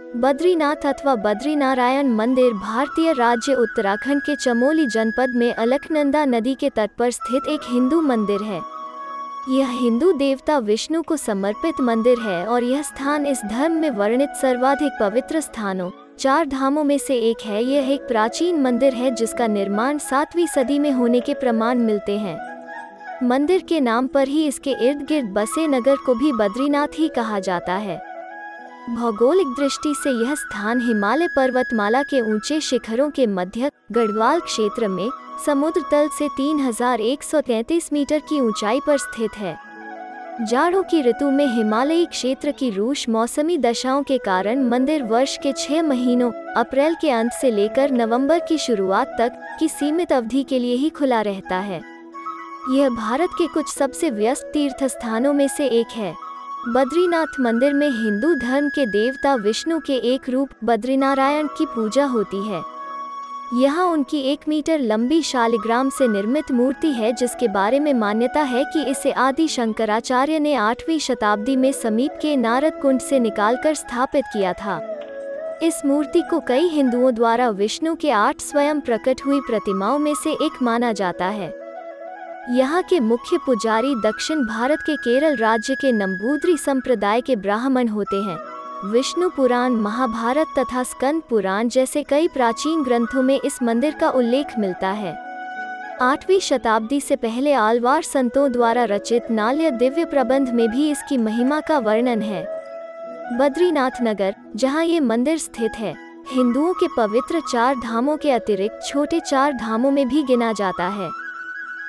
बद्रीनाथ अथवा बद्रीनारायण मंदिर भारतीय राज्य उत्तराखंड के चमोली जनपद में अलकनंदा नदी के तट पर स्थित एक हिंदू मंदिर है। यह हिंदू देवता विष्णु को समर्पित मंदिर है और यह स्थान इस धर्म में वर्णित सर्वाधिक पवित्र स्थानों 4 धामों में से एक है। यह एक प्राचीन मंदिर है जिसका निर्माण 7वीं सदी में होने के प्रमाण मिलते हैं। मंदिर के नाम पर ही इसके इर्द गिर्द बसे नगर को भी बद्रीनाथ ही कहा जाता है। भौगोलिक दृष्टि से यह स्थान हिमालय पर्वतमाला के ऊंचे शिखरों के मध्य गढ़वाल क्षेत्र में समुद्र तल से 3133 मीटर की ऊंचाई पर स्थित है। जाड़ों की ऋतु में हिमालयी क्षेत्र की रूक्ष मौसमी दशाओं के कारण मंदिर वर्ष के 6 महीनों अप्रैल के अंत से लेकर नवंबर की शुरुआत तक की सीमित अवधि के लिए ही खुला रहता है। यह भारत के कुछ सबसे व्यस्त तीर्थ स्थानों में से एक है। बद्रीनाथ मंदिर में हिंदू धर्म के देवता विष्णु के एक रूप बद्रीनारायण की पूजा होती है। यहाँ उनकी 1 मीटर लंबी शालिग्राम से निर्मित मूर्ति है जिसके बारे में मान्यता है कि इसे आदि शंकराचार्य ने 8वीं शताब्दी में समीप के नारद कुंड से निकालकर स्थापित किया था। इस मूर्ति को कई हिंदुओं द्वारा विष्णु के 8 स्वयं प्रकट हुई प्रतिमाओं में से एक माना जाता है। यहाँ के मुख्य पुजारी दक्षिण भारत के केरल राज्य के नंबूद्री संप्रदाय के ब्राह्मण होते हैं। विष्णु पुराण, महाभारत तथा स्कंद पुराण जैसे कई प्राचीन ग्रंथों में इस मंदिर का उल्लेख मिलता है। 8वीं शताब्दी से पहले आलवार संतों द्वारा रचित नाल्य दिव्य प्रबंध में भी इसकी महिमा का वर्णन है। बद्रीनाथ नगर, जहाँ ये मंदिर स्थित है, हिंदुओं के पवित्र 4 धामों के अतिरिक्त छोटे 4 धामों में भी गिना जाता है।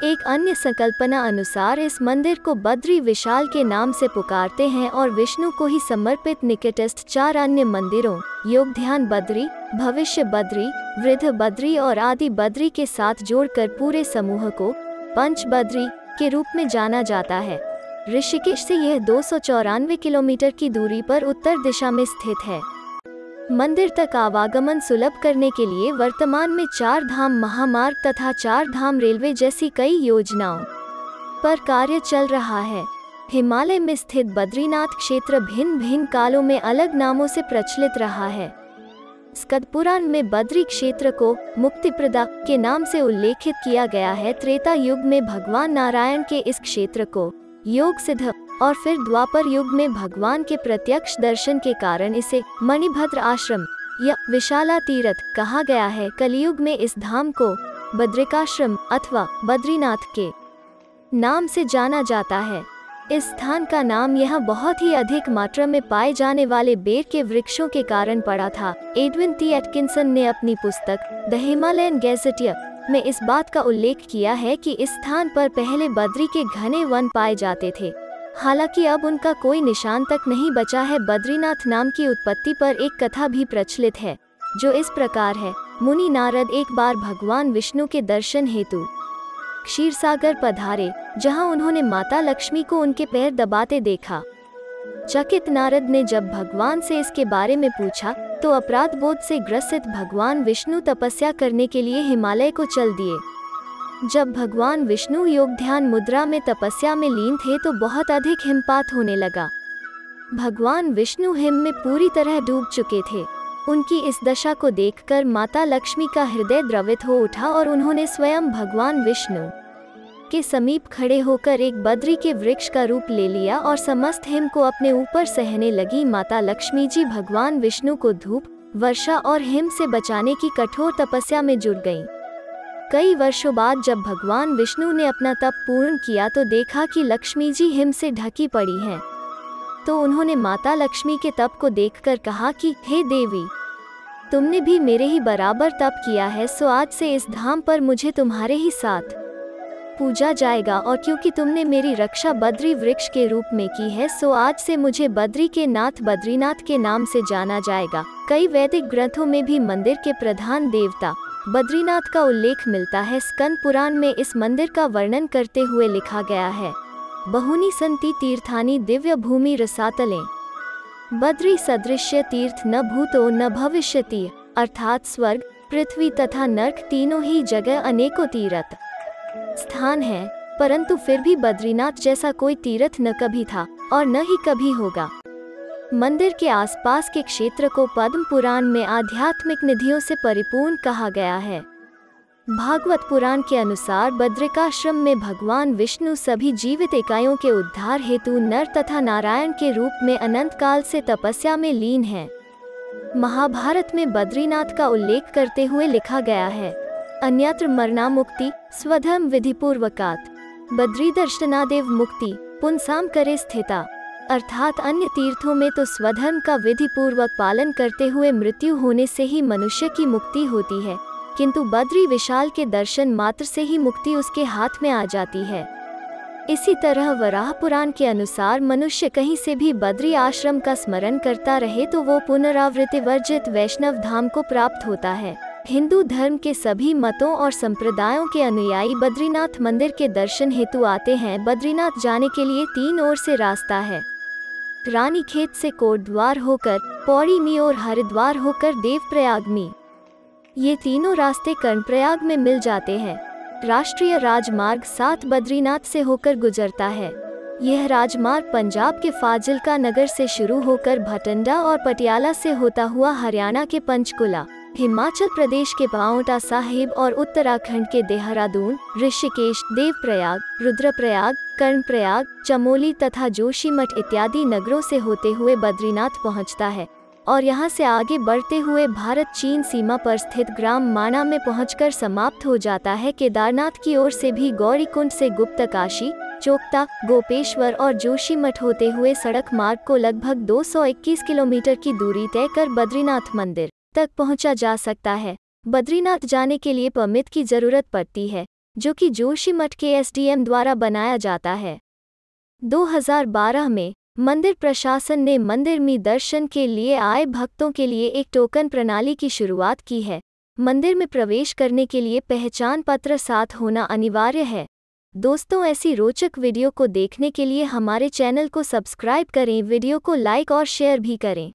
एक अन्य संकल्पना अनुसार इस मंदिर को बद्री विशाल के नाम से पुकारते हैं और विष्णु को ही समर्पित निकटस्थ 4 अन्य मंदिरों योग ध्यान बद्री, भविष्य बद्री, वृद्ध बद्री और आदि बद्री के साथ जोड़कर पूरे समूह को पंच बद्री के रूप में जाना जाता है। ऋषिकेश से यह 294 किलोमीटर की दूरी पर उत्तर दिशा में स्थित है। मंदिर तक आवागमन सुलभ करने के लिए वर्तमान में 4 धाम महामार्ग तथा 4 धाम रेलवे जैसी कई योजनाओं पर कार्य चल रहा है। हिमालय में स्थित बद्रीनाथ क्षेत्र भिन्न भिन्न कालों में अलग नामों से प्रचलित रहा है। स्कंद पुराण में बद्री क्षेत्र को मुक्तिप्रदा के नाम से उल्लेखित किया गया है। त्रेता युग में भगवान नारायण के इस क्षेत्र को योग सिद्ध और फिर द्वापर युग में भगवान के प्रत्यक्ष दर्शन के कारण इसे मणिभद्र आश्रम या विशाला तीर्थ कहा गया है। कलियुग में इस धाम को बद्रिकाश्रम अथवा बद्रीनाथ के नाम से जाना जाता है। इस स्थान का नाम यहाँ बहुत ही अधिक मात्रा में पाए जाने वाले बेर के वृक्षों के कारण पड़ा था। एडविन टी एटकिंसन ने अपनी पुस्तक द हिमालयन गैजेटियर में इस बात का उल्लेख किया है कि इस स्थान पर पहले बद्री के घने वन पाए जाते थे। हालांकि अब उनका कोई निशान तक नहीं बचा है। बद्रीनाथ नाम की उत्पत्ति पर एक कथा भी प्रचलित है जो इस प्रकार है। मुनि नारद एक बार भगवान विष्णु के दर्शन हेतु क्षीरसागर पधारे, जहां उन्होंने माता लक्ष्मी को उनके पैर दबाते देखा। चकित नारद ने जब भगवान से इसके बारे में पूछा तो अपराध बोध से ग्रसित भगवान विष्णु तपस्या करने के लिए हिमालय को चल दिए। जब भगवान विष्णु योग ध्यान मुद्रा में तपस्या में लीन थे तो बहुत अधिक हिमपात होने लगा। भगवान विष्णु हिम में पूरी तरह डूब चुके थे। उनकी इस दशा को देखकर माता लक्ष्मी का हृदय द्रवित हो उठा और उन्होंने स्वयं भगवान विष्णु के समीप खड़े होकर एक बद्री के वृक्ष का रूप ले लिया और समस्त हिम को अपने ऊपर सहने लगी। माता लक्ष्मी जी भगवान विष्णु को धूप, वर्षा और हिम से बचाने की कठोर तपस्या में जुट गईं। कई वर्षों बाद जब भगवान विष्णु ने अपना तप पूर्ण किया तो देखा कि लक्ष्मी जी हिम से ढकी पड़ी हैं। तो उन्होंने माता लक्ष्मी के तप को देखकर कहा कि हे देवी, तुमने भी मेरे ही बराबर तप किया है, सो आज से इस धाम पर मुझे तुम्हारे ही साथ पूजा जाएगा। और क्योंकि तुमने मेरी रक्षा बद्री वृक्ष के रूप में की है, सो आज से मुझे बद्री के नाथ बद्रीनाथ के नाम से जाना जाएगा। कई वैदिक ग्रंथों में भी मंदिर के प्रधान देवता बद्रीनाथ का उल्लेख मिलता है। स्कंद पुराण में इस मंदिर का वर्णन करते हुए लिखा गया है, बहुनी संति तीर्थानि दिव्य भूमि रसातले, बद्री सदृश्य तीर्थ न भूतो न भविष्यति, अर्थात स्वर्ग, पृथ्वी तथा नर्क तीनों ही जगह अनेकों तीर्थ स्थान है, परंतु फिर भी बद्रीनाथ जैसा कोई तीर्थ न कभी था और न ही कभी होगा। मंदिर के आसपास के क्षेत्र को पद्म पुराण में आध्यात्मिक निधियों से परिपूर्ण कहा गया है। भागवत पुराण के अनुसार बद्रिकाश्रम में भगवान विष्णु सभी जीवित इकाइयों के उद्धार हेतु नर तथा नारायण के रूप में अनंत काल से तपस्या में लीन हैं। महाभारत में बद्रीनाथ का उल्लेख करते हुए लिखा गया है, अन्यत्र मरणामुक्ति स्वधर्म विधिपूर्वकात् बद्रीदर्शनादेव मुक्ति पुंसाम करे स्थिता। अर्थात अन्य तीर्थों में तो स्वधर्म का विधि पूर्वक पालन करते हुए मृत्यु होने से ही मनुष्य की मुक्ति होती है, किंतु बद्री विशाल के दर्शन मात्र से ही मुक्ति उसके हाथ में आ जाती है। इसी तरह वराह पुराण के अनुसार मनुष्य कहीं से भी बद्री आश्रम का स्मरण करता रहे तो वो पुनरावृत्ति वर्जित वैष्णव धाम को प्राप्त होता है। हिंदू धर्म के सभी मतों और संप्रदायों के अनुयायी बद्रीनाथ मंदिर के दर्शन हेतु आते हैं। बद्रीनाथ जाने के लिए 3 ओर से रास्ता है। रानीखेत से कोटद्वार होकर, पौड़ी में और हरिद्वार होकर देवप्रयाग में। ये तीनों रास्ते कर्णप्रयाग में मिल जाते हैं। राष्ट्रीय राजमार्ग 7 बद्रीनाथ से होकर गुजरता है। यह राजमार्ग पंजाब के फाजिल्का नगर से शुरू होकर भटिंडा और पटियाला से होता हुआ हरियाणा के पंचकुला, हिमाचल प्रदेश के पांवटा साहिब और उत्तराखंड के देहरादून, ऋषिकेश, देवप्रयाग, रुद्रप्रयाग, कर्णप्रयाग, चमोली तथा जोशीमठ इत्यादि नगरों से होते हुए बद्रीनाथ पहुंचता है और यहां से आगे बढ़ते हुए भारत चीन सीमा पर स्थित ग्राम माणा में पहुंचकर समाप्त हो जाता है। केदारनाथ की ओर से भी गौरीकुंड से गुप्तकाशी, चोकता, गोपेश्वर और जोशीमठ होते हुए सड़क मार्ग को लगभग 221 किलोमीटर की दूरी तय कर बद्रीनाथ मंदिर तक पहुंचा जा सकता है। बद्रीनाथ जाने के लिए परमिट की जरूरत पड़ती है, जो कि जोशीमठ के एसडीएम द्वारा बनाया जाता है। 2012 में मंदिर प्रशासन ने मंदिर में दर्शन के लिए आए भक्तों के लिए एक टोकन प्रणाली की शुरुआत की है। मंदिर में प्रवेश करने के लिए पहचान पत्र साथ होना अनिवार्य है। दोस्तों, ऐसी रोचक वीडियो को देखने के लिए हमारे चैनल को सब्सक्राइब करें, वीडियो को लाइक और शेयर भी करें।